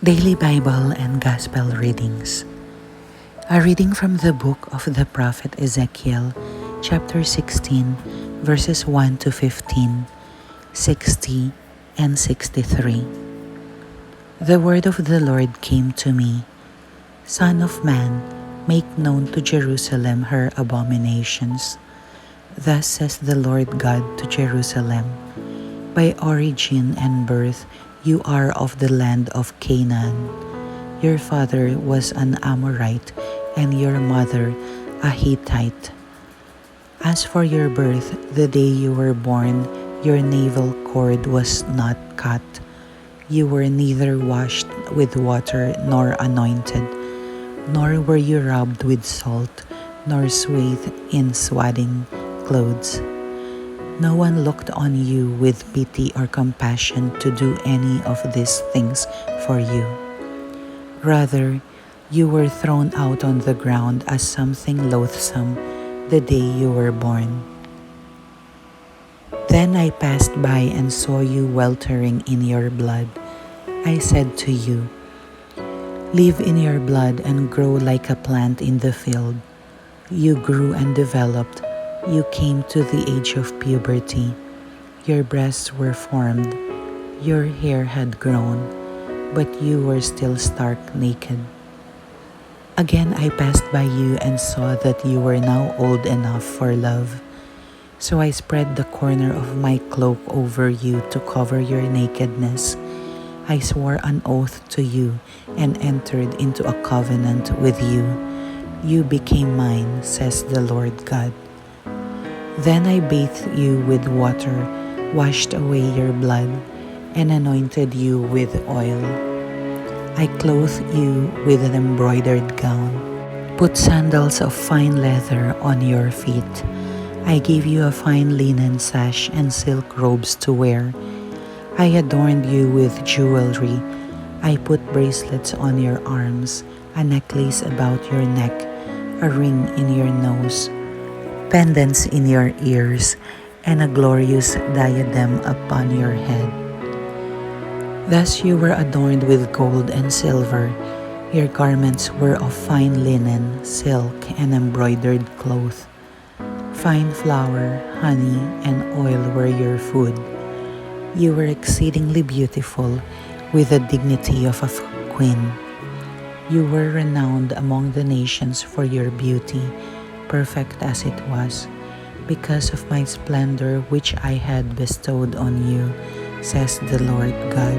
Daily Bible and Gospel Readings. A reading from the book of the prophet Ezekiel, chapter 16, verses 1 to 15, 60, and 63. The word of the Lord came to me, Son of man, make known to Jerusalem her abominations. Thus says the Lord God to Jerusalem, by origin and birth you are of the land of Canaan. Your father was an Amorite, and your mother a Hittite. As for your birth, the day you were born, your navel cord was not cut. You were neither washed with water nor anointed, nor were you rubbed with salt, nor swathed in swaddling clothes. No one looked on you with pity or compassion to do any of these things for you. Rather, you were thrown out on the ground as something loathsome the day you were born. Then I passed by and saw you weltering in your blood. I said to you, live in your blood and grow like a plant in the field. You grew and developed. You came to the age of puberty. Your breasts were formed. Your hair had grown, but you were still stark naked. Again I passed by you and saw that you were now old enough for love. So I spread the corner of my cloak over you to cover your nakedness. I swore an oath to you and entered into a covenant with you. You became mine, says the Lord God. Then I bathed you with water, washed away your blood, and anointed you with oil. I clothed you with an embroidered gown, put sandals of fine leather on your feet. I gave you a fine linen sash and silk robes to wear. I adorned you with jewelry. I put bracelets on your arms, a necklace about your neck, a ring in your nose, pendants in your ears, and a glorious diadem upon your head. Thus you were adorned with gold and silver. Your garments were of fine linen, silk, and embroidered cloth. Fine flour, honey, and oil were your food. You were exceedingly beautiful, with the dignity of a queen. You were renowned among the nations for your beauty, perfect as it was, because of my splendor which I had bestowed on you, says the Lord God.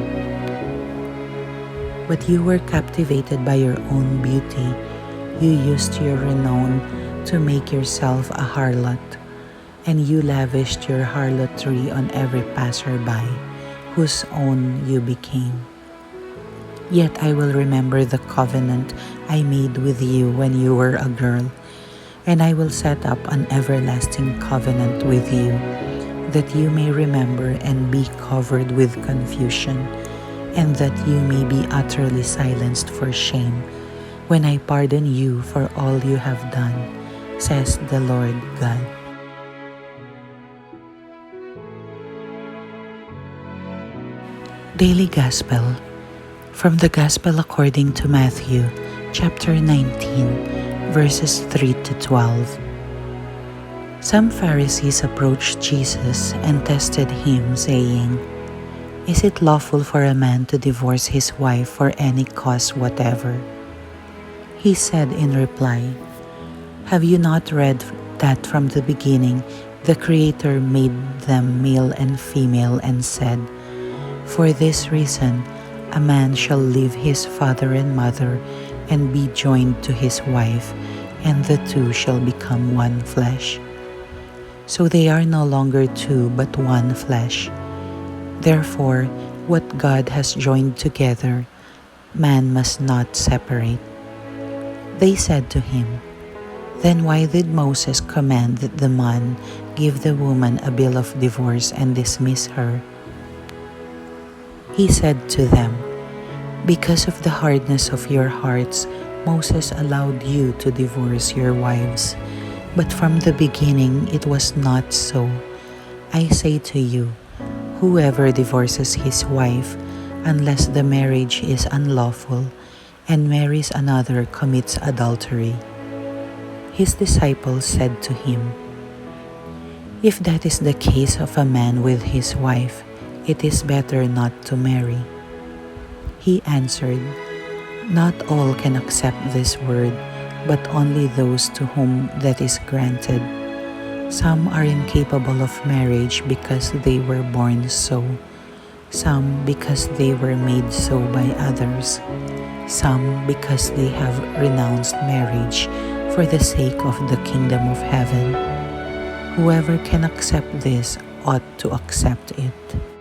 But you were captivated by your own beauty. You used your renown to make yourself a harlot, and you lavished your harlotry on every passerby, whose own you became. Yet I will remember the covenant I made with you when you were a girl, and I will set up an everlasting covenant with you, that you may remember and be covered with confusion, and that you may be utterly silenced for shame, when I pardon you for all you have done, says the Lord God. Daily Gospel. From the Gospel according to Matthew, chapter 19, verses 3 to 12. Some Pharisees approached Jesus and tested him, saying, Is it lawful for a man to divorce his wife for any cause whatever? He said in reply, Have you not read that from the beginning the Creator made them male and female and said, For this reason a man shall leave his father and mother and be joined to his wife, and the two shall become one flesh. So they are no longer two but one flesh. Therefore, what God has joined together, man must not separate. They said to him, Then why did Moses command that the man give the woman a bill of divorce and dismiss her? He said to them, Because of the hardness of your hearts, Moses allowed you to divorce your wives. But from the beginning it was not so. I say to you, whoever divorces his wife unless the marriage is unlawful and marries another commits adultery. His disciples said to him, "If that is the case of a man with his wife, it is better not to marry." He answered, "Not all can accept this word, but only those to whom that is granted. Some are incapable of marriage because they were born so, some because they were made so by others, some because they have renounced marriage for the sake of the kingdom of heaven. Whoever can accept this ought to accept it."